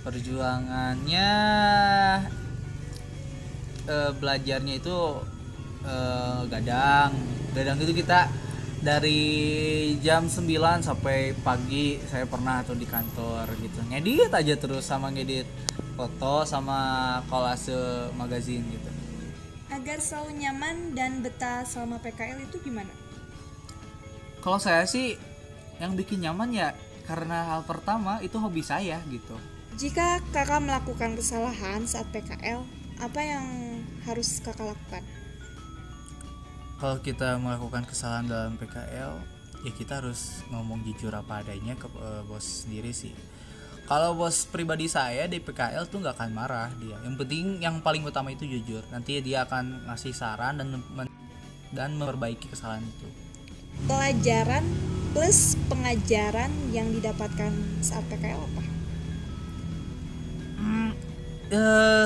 Perjuangannya belajarnya itu gadang. Gadang itu kita dari jam 9 sampai pagi saya pernah tuh di kantor gitu. Ngedit aja terus sama ngedit foto sama kolase magazine gitu. Agar selalu nyaman dan betah selama PKL itu gimana? Kalau saya sih yang bikin nyaman ya karena hal pertama itu hobi saya gitu. Jika kakak melakukan kesalahan saat PKL, apa yang harus kakak lakukan? Kalau kita melakukan kesalahan dalam PKL ya kita harus ngomong jujur apa adanya ke bos sendiri sih. Kalau bos pribadi saya di PKL tuh nggak akan marah dia. Yang penting yang paling utama itu jujur. Nanti dia akan ngasih saran dan memperbaiki kesalahan itu. Pelajaran plus pengajaran yang didapatkan saat PKL apa?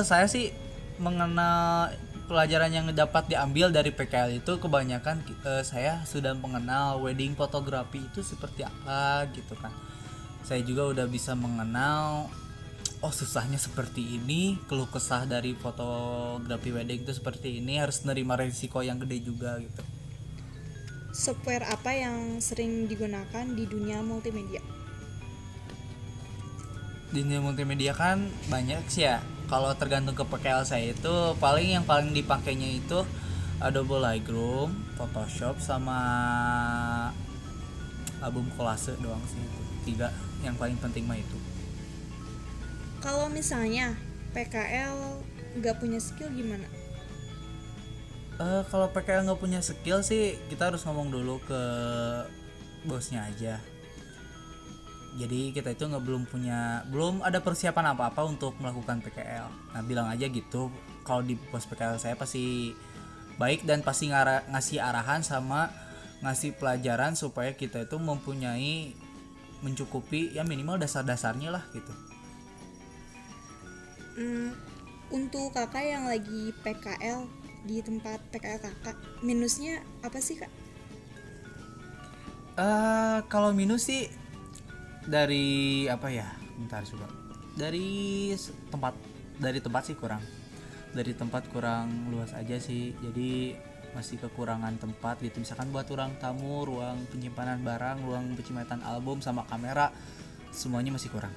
Saya sih mengenal pelajaran yang dapat diambil dari PKL itu kebanyakan saya sudah mengenal wedding fotografi itu seperti apa gitu kan. Saya juga udah bisa mengenal oh susahnya seperti ini, keluh kesah dari fotografi wedding itu seperti ini, harus nerima resiko yang gede juga gitu. Software apa yang sering digunakan di dunia multimedia? Di dunia multimedia kan banyak sih ya. Kalau tergantung ke PKL saya itu yang paling dipakainya itu Adobe Lightroom, Photoshop sama album kolase doang sih itu. Tiga yang paling penting mah itu. Kalau misalnya PKL nggak punya skill gimana? Kalau PKL nggak punya skill sih kita harus ngomong dulu ke bosnya aja. Jadi kita itu belum ada persiapan apa-apa untuk melakukan PKL. Nah bilang aja gitu. Kalau di pos PKL saya pasti baik dan pasti ngasih arahan sama ngasih pelajaran supaya kita itu mempunyai mencukupi ya minimal dasar-dasarnya lah gitu. Untuk kakak yang lagi PKL di tempat PKL kakak, minusnya apa sih kak? Kalau minus sih dari apa ya? Bentar coba. Dari tempat dari tempat sih kurang. Dari tempat kurang luas aja sih. Jadi masih kekurangan tempat gitu. Misalkan buat ruang tamu, ruang penyimpanan barang, ruang penyimpanan album sama kamera semuanya masih kurang.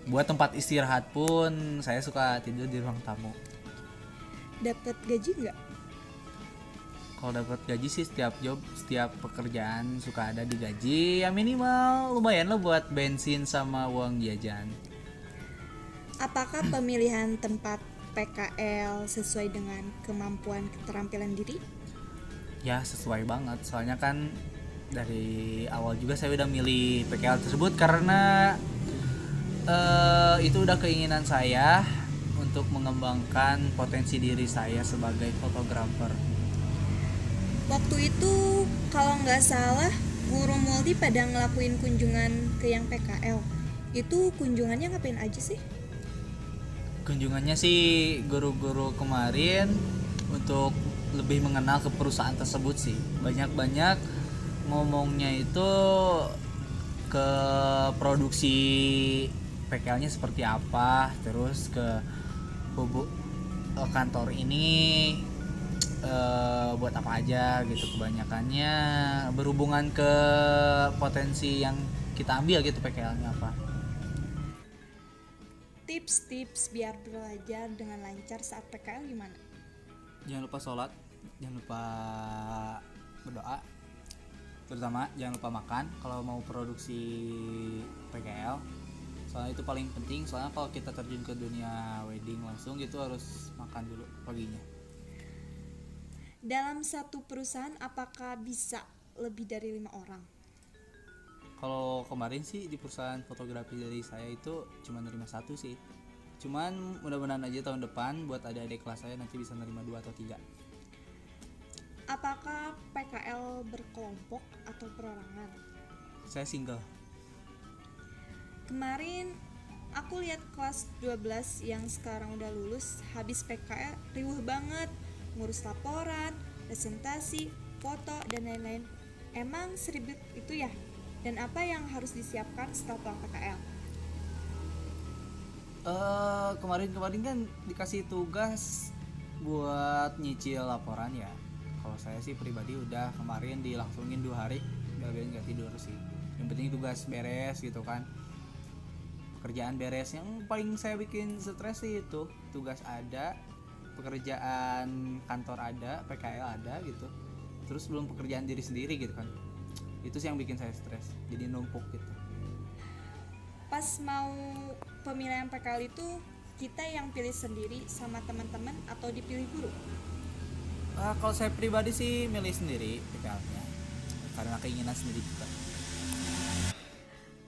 Buat tempat istirahat pun saya suka tidur di ruang tamu. Dapat gaji nggak? Kalau dapat gaji sih setiap pekerjaan suka ada digaji ya minimal lumayan lah buat bensin sama uang jajan. Apakah pemilihan tempat PKL sesuai dengan kemampuan keterampilan diri? Ya sesuai banget soalnya kan dari awal juga saya udah milih PKL tersebut karena itu udah keinginan saya untuk mengembangkan potensi diri saya sebagai fotografer. Waktu itu kalau nggak salah guru multi pada ngelakuin kunjungan ke yang PKL. Itu kunjungannya ngapain aja sih? Kunjungannya sih guru-guru kemarin untuk lebih mengenal ke perusahaan tersebut sih. Banyak-banyak ngomongnya itu ke produksi PKL-nya seperti apa, terus ke kantor ini buat apa aja gitu. Kebanyakannya berhubungan ke potensi yang kita ambil gitu PKL-nya apa. Tips-tips biar belajar dengan lancar saat PKL gimana? Jangan lupa sholat, jangan lupa berdoa, terutama jangan lupa makan kalau mau produksi PKL. Soalnya itu paling penting, soalnya kalau kita terjun ke dunia wedding langsung gitu harus makan dulu paginya. Dalam satu perusahaan apakah bisa lebih dari 5 orang? Kalau kemarin sih di perusahaan fotografi dari saya itu cuma nerima satu sih. Cuman mudah-mudahan aja tahun depan buat adik-adik kelas saya nanti bisa nerima 2 atau 3. Apakah PKL berkelompok atau perorangan? Saya single. Kemarin aku lihat kelas 12 yang sekarang udah lulus habis PKL riuh banget, ngurus laporan, presentasi, foto dan lain-lain. Emang seribet itu ya? Dan apa yang harus disiapkan setelah pulang PKL? Kemarin-kemarin kan dikasih tugas buat nyicil laporan ya. Kalau saya sih pribadi udah kemarin dilangsungin 2 hari, biar nggak tidur sih. Yang penting tugas beres gitu kan, pekerjaan beres. Yang paling saya bikin stres sih itu tugas ada, pekerjaan kantor ada, PKL ada gitu, terus belum pekerjaan diri sendiri gitu kan. Itu sih yang bikin saya stres, jadi numpuk gitu. Pas mau pemilihan PKL itu kita yang pilih sendiri sama teman-teman atau dipilih guru? Kalau saya pribadi sih milih sendiri PKL-nya karena keinginan sendiri juga.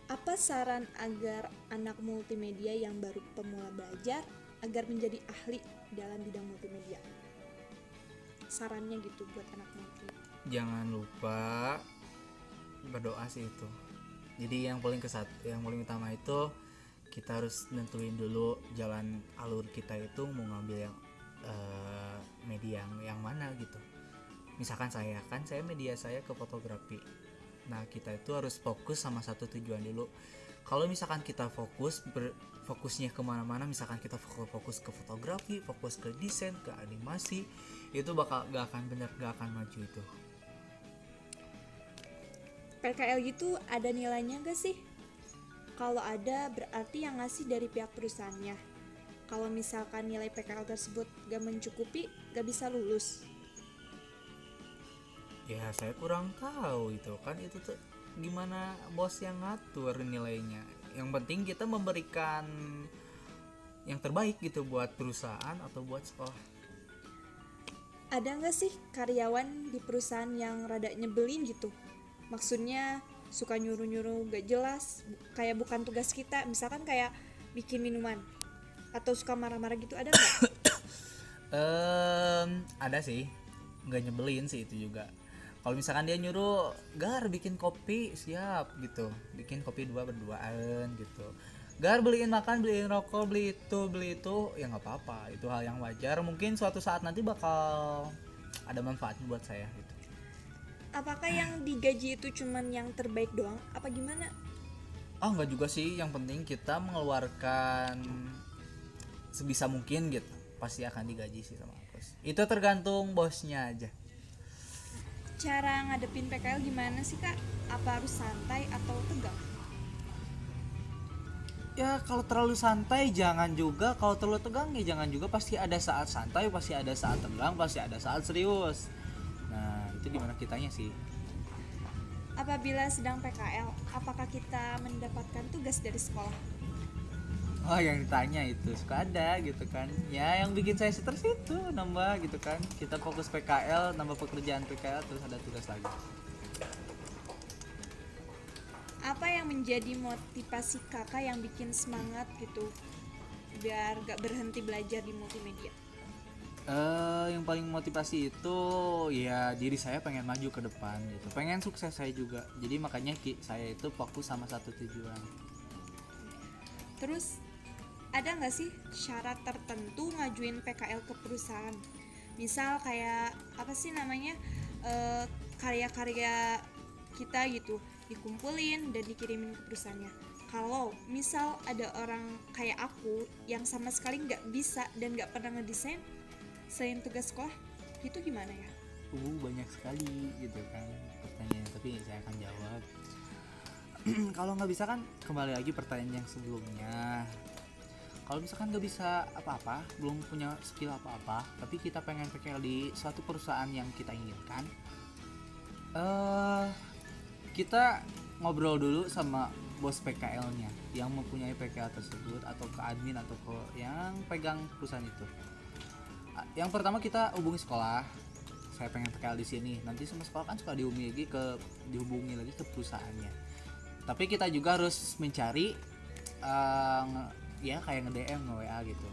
Apa saran agar anak multimedia yang baru pemula belajar agar menjadi ahli dalam bidang multimedia? Sarannya gitu buat anak multi. Jangan lupa berdoa sih itu. Jadi yang paling utama itu kita harus nentuin dulu jalan alur kita itu mau ngambil yang media yang mana gitu. Misalkan saya media saya ke fotografi. Nah kita itu harus fokus sama satu tujuan dulu. Kalau misalkan kita fokusnya kemana-mana, misalkan kita fokus ke fotografi, fokus ke desain, ke animasi, itu bakal gak akan maju itu. PKL gitu ada nilainya gak sih? Kalau ada berarti yang ngasih dari pihak perusahaannya. Kalau misalkan nilai PKL tersebut gak mencukupi, gak bisa lulus. Ya saya kurang tahu itu kan, itu tuh gimana bos yang ngatur nilainya. Yang penting kita memberikan yang terbaik gitu buat perusahaan atau buat sekolah. Ada gak sih karyawan di perusahaan yang rada nyebelin gitu? Maksudnya suka nyuruh-nyuruh gak jelas, kayak bukan tugas kita, misalkan kayak bikin minuman, atau suka marah-marah gitu, ada gak? Ada sih, nggak nyebelin sih itu juga. Kalau misalkan dia nyuruh Gar bikin kopi, siap gitu, bikin kopi berduaan gitu. Gar beliin makan, beliin rokok, beli itu ya nggak apa-apa, itu hal yang wajar. Mungkin suatu saat nanti bakal ada manfaat buat saya gitu. Apakah yang digaji itu cuman yang terbaik doang, apa gimana? Nggak juga sih, yang penting kita mengeluarkan sebisa mungkin gitu, pasti akan digaji sih sama bos. Itu tergantung bosnya aja. Cara ngadepin PKL gimana sih kak? Apa harus santai atau tegang? Ya kalau terlalu santai jangan juga, kalau terlalu tegang ya jangan juga. Pasti ada saat santai, pasti ada saat tegang, pasti ada saat serius. Nah itu gimana kitanya sih. Apabila sedang PKL, apakah kita mendapatkan tugas dari sekolah? Oh yang ditanya itu suka ada gitu kan. Ya yang bikin saya stres itu nambah gitu kan. Kita fokus PKL, nambah pekerjaan PKL, terus ada tugas lagi. Apa yang menjadi motivasi kakak yang bikin semangat gitu biar gak berhenti belajar di multimedia? Yang paling motivasi itu ya diri saya pengen maju ke depan gitu, pengen sukses saya juga. Jadi makanya saya itu fokus sama satu tujuan. Terus ada nggak sih syarat tertentu ngajuin PKL ke perusahaan? Misal kayak apa sih namanya, karya-karya kita gitu dikumpulin dan dikirimin ke perusahaannya. Kalau misal ada orang kayak aku yang sama sekali nggak bisa dan nggak pernah ngedesain selain tugas sekolah, itu gimana ya? Banyak sekali gitu kan pertanyaan, tapi saya akan jawab. Kalau nggak bisa kan kembali lagi pertanyaan yang sebelumnya. Kalau misalkan nggak bisa apa-apa, belum punya skill apa-apa, tapi kita pengen PKL di suatu perusahaan yang kita inginkan, kita ngobrol dulu sama bos PKL-nya yang mempunyai PKL tersebut, atau ke admin atau ke yang pegang perusahaan itu. Yang pertama kita hubungi sekolah, saya pengen PKL di sini. Nanti semua sekolah kan suka dihubungi lagi ke perusahaannya. Tapi kita juga harus mencari ya kayak nge-DM, nge-WA gitu.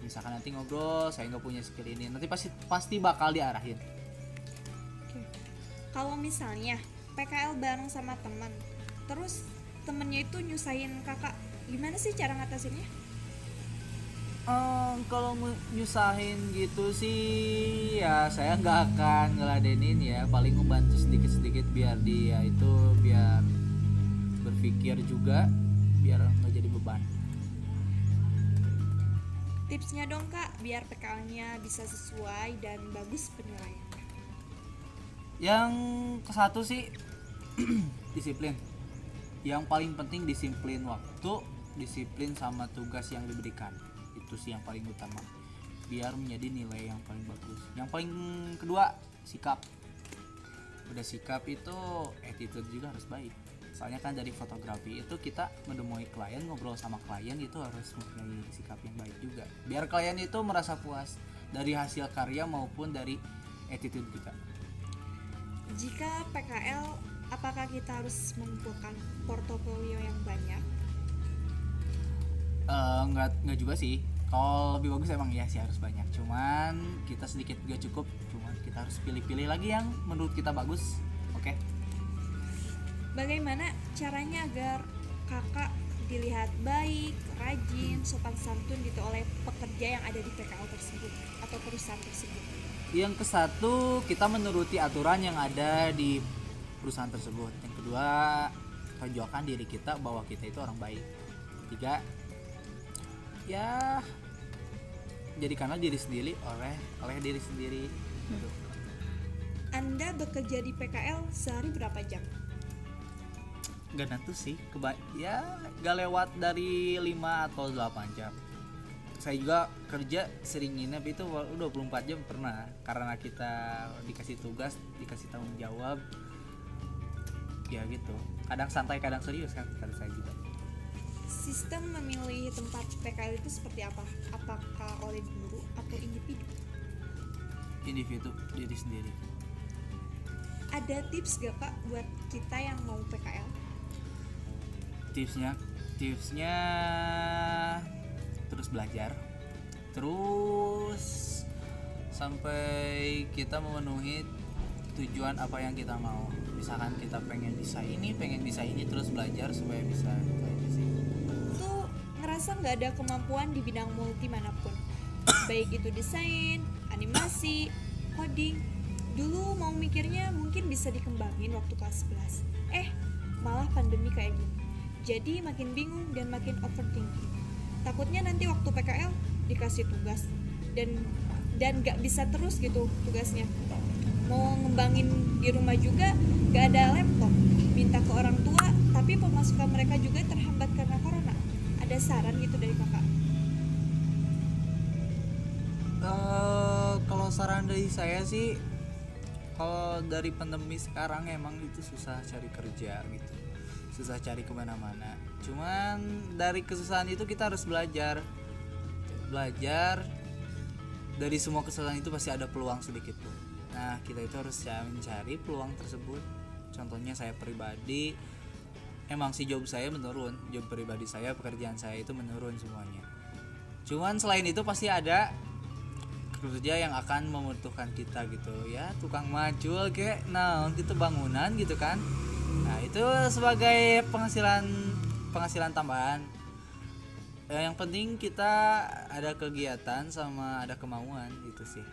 Misalkan nanti ngobrol, saya nggak punya skill ini, nanti pasti bakal diarahin. Oke. Kalau misalnya PKL bareng sama teman, terus temennya itu nyusahin kakak, gimana sih cara ngatasinnya? Kalau nyusahin gitu sih ya saya nggak akan ngeladenin ya, paling membantu sedikit-sedikit biar dia itu biar berpikir juga, biar nggak jadi beban. Tipsnya dong kak, biar PKL-nya bisa sesuai dan bagus penilaiannya. Yang ke satu sih disiplin. Yang paling penting disiplin waktu, disiplin sama tugas yang diberikan. Itu sih yang paling utama, biar menjadi nilai yang paling bagus. Yang paling kedua, sikap. Udah sikap itu, attitude juga harus baik. Soalnya kan dari fotografi itu kita menemui klien, ngobrol sama klien itu harus mempunyai sikap yang baik juga, biar klien itu merasa puas dari hasil karya maupun dari attitude kita. Jika PKL, apakah kita harus mengumpulkan portofolio yang banyak? Nggak juga sih, kalau lebih bagus emang ya sih harus banyak, cuman kita sedikit juga cukup, cuman kita harus pilih-pilih lagi yang menurut kita bagus. Oke. Bagaimana caranya agar kakak dilihat baik, rajin, sopan santun gitu oleh pekerja yang ada di PKL tersebut atau perusahaan tersebut? Yang ke satu, kita menuruti aturan yang ada di perusahaan tersebut. Yang kedua, perjuangkan diri kita bahwa kita itu orang baik. Ketiga, ya jadikanlah diri sendiri oleh diri sendiri. Gitu. Anda bekerja di PKL sehari berapa jam? Gak nentu sih, ya gak lewat dari 5 atau 8 jam. Saya juga kerja sering nginep itu 24 jam pernah, karena kita dikasih tugas, dikasih tanggung jawab. Ya gitu, kadang santai kadang serius kan kata saya juga. Sistem memilih tempat PKL itu seperti apa? Apakah oleh guru atau individu? Individu, diri sendiri. Ada tips gak kak buat kita yang mau PKL? Tipsnya terus belajar, terus sampai kita memenuhi tujuan apa yang kita mau. Misalkan kita pengen bisa ini, terus belajar supaya bisa. Itu aja sih. Tuh ngerasa nggak ada kemampuan di bidang multi manapun, baik itu desain, animasi, coding. Dulu mau mikirnya mungkin bisa dikembangin waktu kelas 11, malah pandemi kayak gini. Jadi makin bingung dan makin overthinking. Takutnya nanti waktu PKL dikasih tugas dan gak bisa terus gitu tugasnya. Mau ngembangin di rumah juga gak ada laptop. Minta ke orang tua, tapi pemasukan mereka juga terhambat karena corona. Ada saran gitu dari kakak? Kalau saran dari saya sih, kalau dari pandemi sekarang emang itu susah cari kerja gitu, susah cari kemana-mana. Cuman dari kesusahan itu kita harus belajar dari semua kesusahan itu pasti ada peluang sedikit tuh. Nah kita itu harus mencari peluang tersebut. Contohnya saya pribadi, emang sih job pribadi saya, pekerjaan saya itu menurun semuanya. Cuman selain itu pasti ada kerja yang akan membutuhkan kita gitu ya, tukang macul kayak itu bangunan gitu kan. Nah itu sebagai penghasilan tambahan. Yang penting kita ada kegiatan sama ada kemauan gitu sih.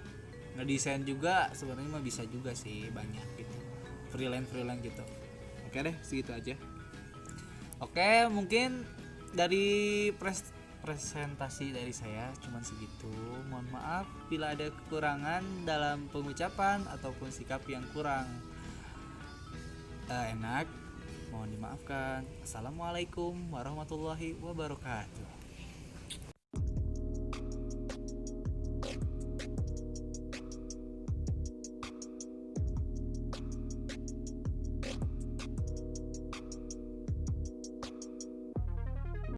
Ngedesain juga sebenarnya mah bisa juga sih, banyak gitu, freelance gitu. Oke deh, segitu aja. Oke, mungkin dari presentasi dari saya cuman segitu. Mohon maaf bila ada kekurangan dalam pengucapan ataupun sikap yang kurang enak, mohon dimaafkan. Assalamualaikum warahmatullahi wabarakatuh.